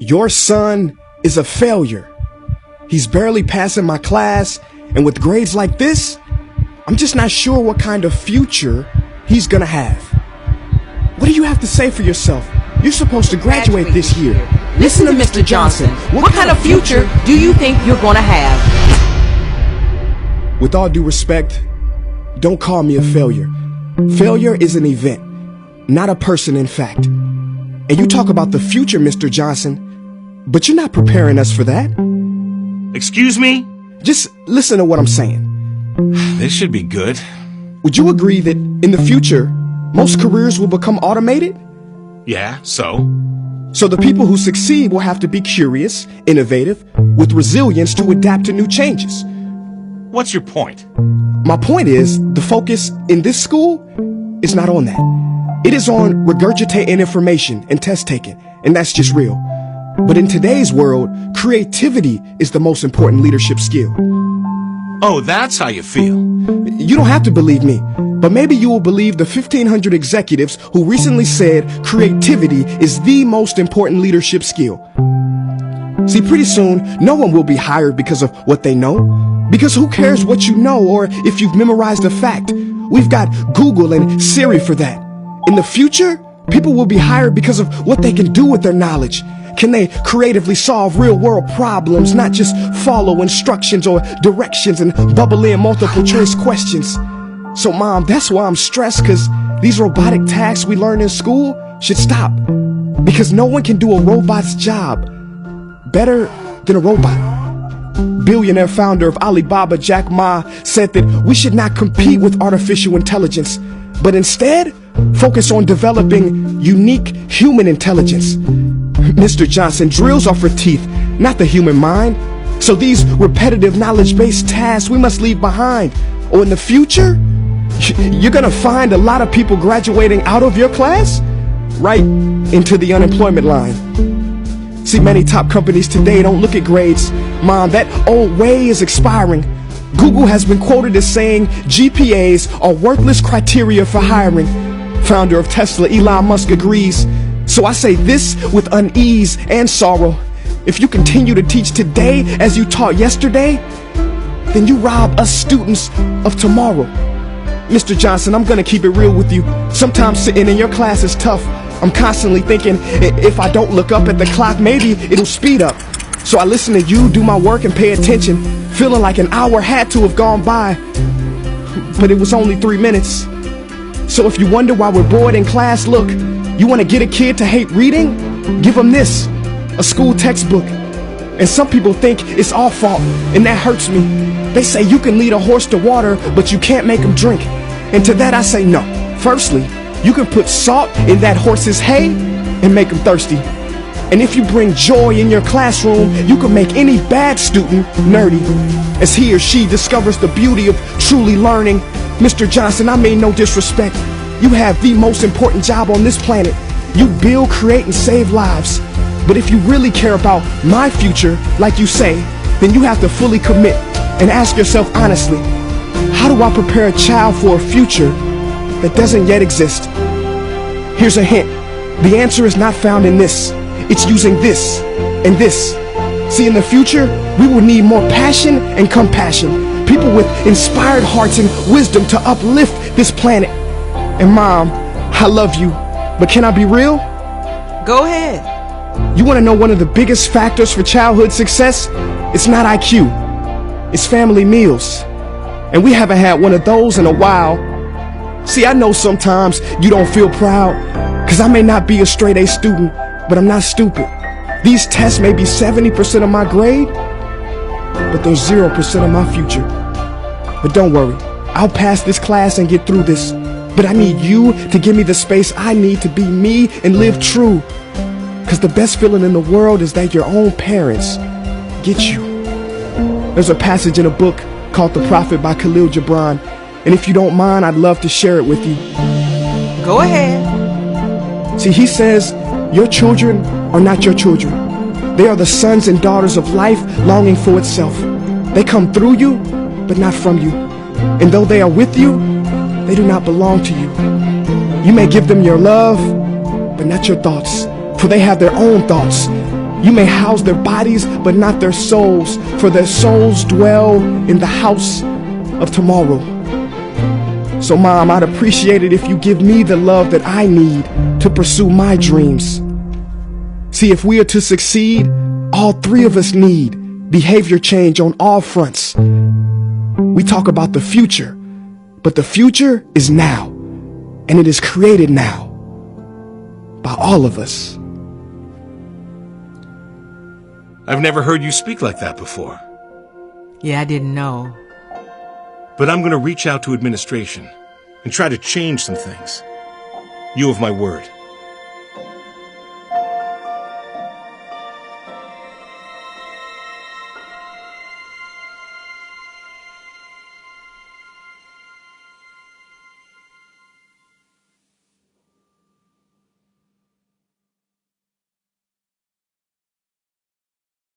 Your son is a failure. He's barely passing my class, and with grades like this, I'm just not sure what kind of future he's gonna have. What do you have to say for yourself? You're supposed to graduate this year. Listen to Mr. Johnson. What kind of future do you think you're gonna have? With all due respect, don't call me a failure. Failure is an event, not a person, in fact. And you talk about the future, Mr. Johnson, but you're not preparing us for that. Excuse me? Just listen to what I'm saying. This should be good. Would you agree that in the future, most careers will become automated? Yeah, so? So the people who succeed will have to be curious, innovative, with resilience to adapt to new changes. What's your point? My point is, the focus in this school is not on that. It is on regurgitating information and test taking, and that's just real. But in today's world, creativity is the most important leadership skill. Oh, that's how you feel. You don't have to believe me, but maybe you will believe the 1,500 executives who recently said creativity is the most important leadership skill. See, pretty soon, no one will be hired because of what they know. Because who cares what you know or if you've memorized a fact? We've got Google and Siri for that. In the future, people will be hired because of what they can do with their knowledge. Can they creatively solve real-world problems, not just follow instructions or directions and bubble in multiple choice questions? So, Mom, that's why I'm stressed, because these robotic tasks we learn in school should stop. Because no one can do a robot's job better than a robot. Billionaire founder of Alibaba, Jack Ma, said that we should not compete with artificial intelligence, but instead focus on developing unique human intelligence. Mr. Johnson, drills are for teeth, not the human mind. So these repetitive knowledge-based tasks we must leave behind. Or in the future, you're gonna find a lot of people graduating out of your class right into the unemployment line. See, many top companies today don't look at grades. Mom, that old way is expiring. Google has been quoted as saying GPAs are worthless criteria for hiring. Founder of Tesla, Elon Musk, agrees. So I say this with unease and sorrow. If you continue to teach today as you taught yesterday, then you rob us students of tomorrow. Mr. Johnson, I'm gonna keep it real with you. Sometimes sitting in your class is tough. I'm constantly thinking, if I don't look up at the clock, maybe it'll speed up. So I listen to you do my work and pay attention, feeling like an hour had to have gone by, but it was only 3 minutes. So if you wonder why we're bored in class, look, you want to get a kid to hate reading? Give them this, a school textbook. And some people think it's our fault, and that hurts me. They say you can lead a horse to water, but you can't make him drink. And to that I say no. Firstly, you can put salt in that horse's hay and make him thirsty. And if you bring joy in your classroom, you can make any bad student nerdy as he or she discovers the beauty of truly learning. Mr. Johnson, I mean no disrespect. You have the most important job on this planet. You build, create, and save lives. But if you really care about my future, like you say, then you have to fully commit and ask yourself honestly, how do I prepare a child for a future that doesn't yet exist? Here's a hint. The answer is not found in this. It's using this and this. See, in the future, we will need more passion and compassion. People with inspired hearts and wisdom to uplift this planet. And Mom, I love you, but can I be real? Go ahead. You want to know one of the biggest factors for childhood success? It's not IQ. It's family meals. And we haven't had one of those in a while. See, I know sometimes you don't feel proud, because I may not be a straight A student, but I'm not stupid. These tests may be 70% of my grade, but they're 0% of my future. But don't worry, I'll pass this class and get through this. But I need you to give me the space I need to be me and live true. Because the best feeling in the world is that your own parents get you. There's a passage in a book called The Prophet by Khalil Gibran. And if you don't mind, I'd love to share it with you. Go ahead. See, he says, your children are not your children. They are the sons and daughters of life longing for itself. They come through you, but not from you. And though they are with you, they do not belong to you. You may give them your love, but not your thoughts, for they have their own thoughts. You may house their bodies, but not their souls, for their souls dwell in the house of tomorrow. So, Mom, I'd appreciate it if you give me the love that I need to pursue my dreams. See, if we are to succeed, all three of us need behavior change on all fronts. We talk about the future, but the future is now, and it is created now by all of us. I've never heard you speak like that before. Yeah, I didn't know. But I'm going to reach out to administration and try to change some things. You have my word.